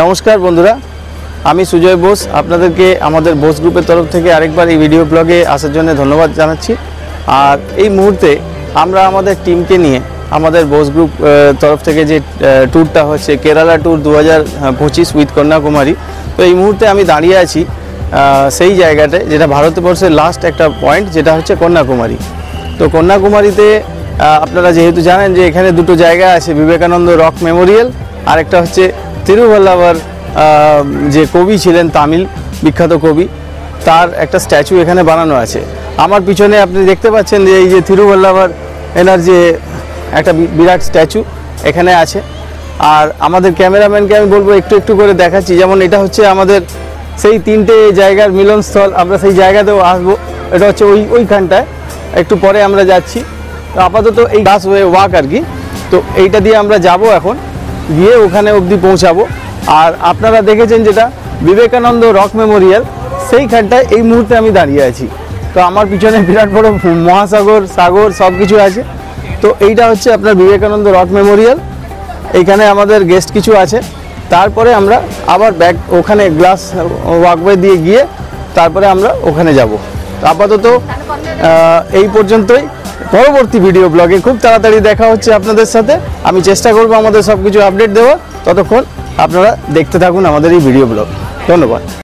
নমস্কার বন্ধুরা, আমি সুজয় বোস। আপনাদেরকে আমাদের বোস গ্রুপের তরফ থেকে আরেকবার এই ভিডিও ব্লগে আসার জন্য ধন্যবাদ জানাচ্ছি। আর এই মুহূর্তে আমরা আমাদের টিমকে নিয়ে আমাদের বোস গ্রুপ তরফ থেকে যে ট্যুরটা হচ্ছে কেরালা ট্যুর 2025 উইথ কন্যাকুমারী। তো এই মুহূর্তে আমি দাঁড়িয়ে আছি সেই জায়গাটায়, যেটা ভারতবর্ষের লাস্ট একটা পয়েন্ট, যেটা হচ্ছে কন্যাকুমারী। তো কন্যাকুমারীতে আপনারা যেহেতু জানেন যে এখানে দুটো জায়গা আছে, বিবেকানন্দ রক মেমোরিয়াল আর একটা হচ্ছে তিরুভাল্লাভার যে কবি ছিলেন, তামিল বিখ্যাত কবি, তার একটা স্ট্যাচু এখানে বানানো আছে। আমার পিছনে আপনি দেখতে পাচ্ছেন যে এই যে তিরুভাল্লাভার এনার যে একটা বিরাট স্ট্যাচু এখানে আছে। আর আমাদের ক্যামেরাম্যানকে আমি বলবো একটু একটু করে দেখাচ্ছি। যেমন এটা হচ্ছে আমাদের সেই তিনটে জায়গার মিলনস্থল, আমরা সেই জায়গাতেও আসবো। এটা হচ্ছে ওইখানটায়, একটু পরে আমরা যাচ্ছি। তো আপাতত এই বাস ওয়ে ওয়াক আর কি, তো এইটা দিয়ে আমরা যাব, এখন গিয়ে ওখানে অবধি পৌঁছাবো। আর আপনারা দেখেছেন যেটা বিবেকানন্দ রক মেমোরিয়াল, সেইখানটায় এই মুহূর্তে আমি দাঁড়িয়ে আছি। তো আমার পিছনে বিরাট বড় মহাসাগর, সাগর সব কিছু আছে। তো এইটা হচ্ছে আপনার বিবেকানন্দ রক মেমোরিয়াল। এইখানে আমাদের গেস্ট কিছু আছে। তারপরে আমরা আবার ব্যাক ওখানে গ্লাস ওয়াকওয়ে দিয়ে গিয়ে তারপরে আমরা ওখানে যাব। আপাতত এই পর্যন্তই। পরবর্তী ভিডিও ব্লগে খুব তাড়াতাড়ি দেখা হচ্ছে আপনাদের সাথে। আমি চেষ্টা করব আমাদের সব কিছু আপডেট দেওয়ার। ততক্ষণ আপনারা দেখতে থাকুন আমাদের এই ভিডিও ব্লগ। ধন্যবাদ।